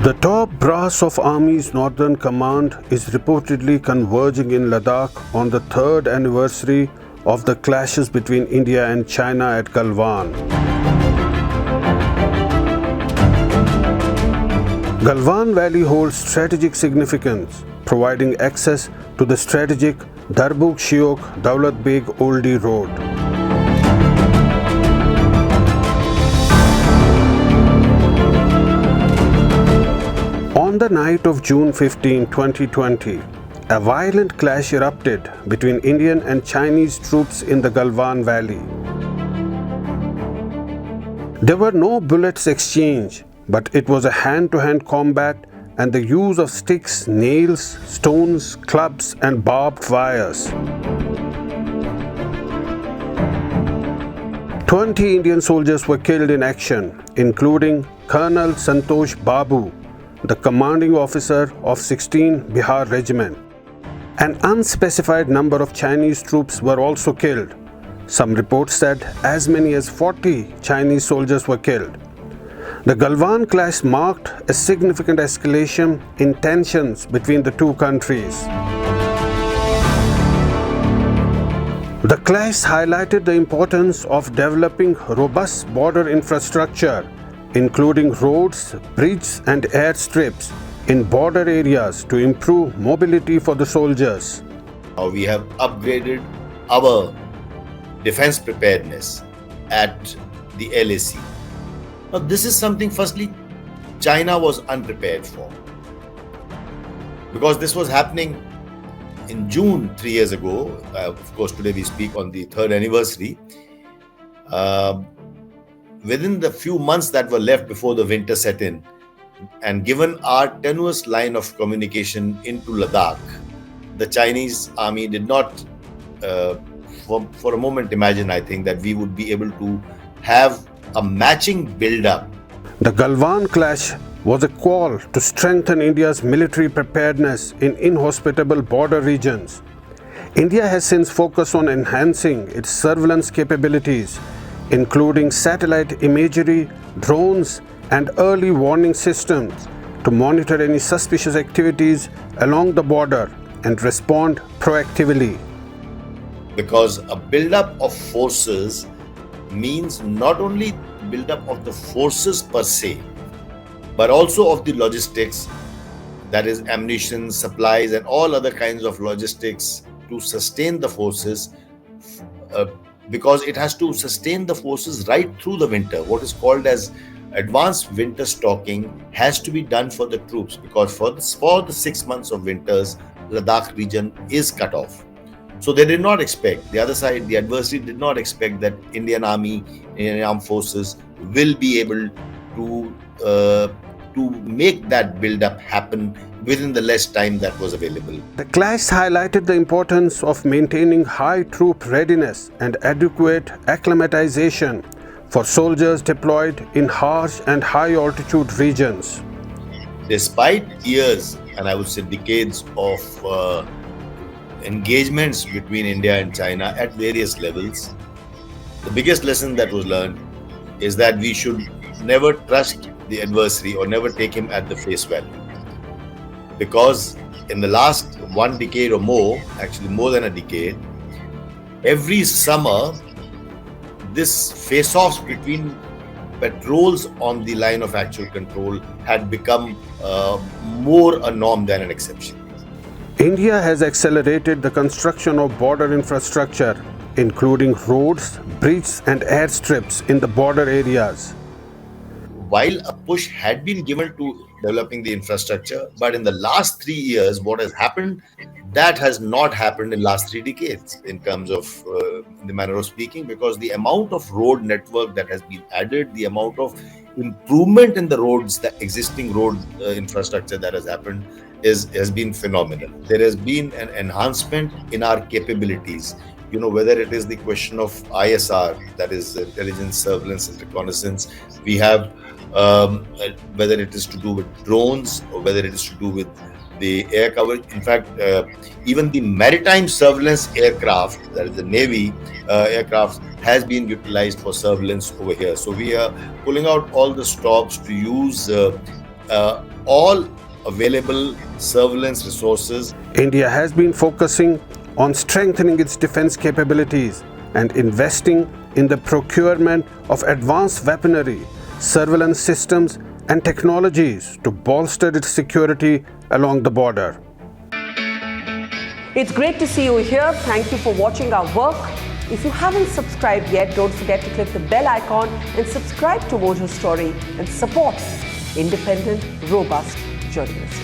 The top brass of Army's Northern Command is reportedly converging in Ladakh on the third anniversary of the clashes between India and China at Galwan. Galwan Valley holds strategic significance, providing access to the strategic Darbuk-Shyok-Daulat Beg Oldie road. On the night of June 15, 2020, a violent clash erupted between Indian and Chinese troops in the Galwan Valley. There were no bullets exchanged, but it was a hand-to-hand combat and the use of sticks, nails, stones, clubs and barbed wires. 20 Indian soldiers were killed in action, including Colonel Santosh Babu, the commanding officer of 16 Bihar regiment. An unspecified number of Chinese troops were also killed. Some reports said as many as 40 Chinese soldiers were killed. The Galwan clash marked a significant escalation in tensions between the two countries. The clash highlighted the importance of developing robust border infrastructure, including roads, bridges and airstrips in border areas to improve mobility for the soldiers. We have upgraded our defense preparedness at the LAC. Now, this is something, firstly, China was unprepared for. Because this was happening in June 3 years ago. Of course, today we speak on the third anniversary. Within the few months that were left before the winter set in, and given our tenuous line of communication into Ladakh, the Chinese army did not, for a moment, imagine, I think, that we would be able to have a matching build-up. The Galwan clash was a call to strengthen India's military preparedness in inhospitable border regions. India has since focused on enhancing its surveillance capabilities, including satellite imagery, drones, and early warning systems to monitor any suspicious activities along the border and respond proactively. Because a build-up of forces means not only build-up of the forces per se, but also of the logistics, that is ammunition, supplies, and all other kinds of logistics to sustain the forces, because it has to sustain the forces right through the winter. What is called as advanced winter stocking has to be done for the troops, because for the 6 months of winters, Ladakh region is cut off. So they did not expect, the other side, the adversary did not expect that Indian Army, Indian Armed Forces will be able to make that build-up happen within the less time that was available. The clash highlighted the importance of maintaining high troop readiness and adequate acclimatization for soldiers deployed in harsh and high-altitude regions. Despite years, and I would say decades of engagements between India and China at various levels, the biggest lesson that was learned is that we should never trust the adversary or never take him at the face value. Because in the last 1 decade or more, actually more than a decade, every summer, this face-offs between patrols on the line of actual control had become more a norm than an exception. India has accelerated the construction of border infrastructure, including roads, bridges and airstrips in the border areas. While a push had been given to developing the infrastructure, but in the last 3 years, what has happened, that has not happened in last 3 decades in terms of the manner of speaking, because the amount of road network that has been added, the amount of improvement in the roads, the existing road infrastructure that has happened has been phenomenal. There has been an enhancement in our capabilities. Whether it is the question of ISR, that is intelligence, surveillance and reconnaissance, we have whether it is to do with drones or whether it is to do with the air coverage. In fact, even the maritime surveillance aircraft, that is the Navy aircraft, has been utilized for surveillance over here. So we are pulling out all the stops to use all available surveillance resources. India has been focusing on strengthening its defense capabilities and investing in the procurement of advanced weaponry, surveillance systems, and technologies to bolster its security along the border. It's great to see you here. Thank you for watching our work. If you haven't subscribed yet, don't forget to click the bell icon and subscribe to Mojo Story and support independent, robust journalism.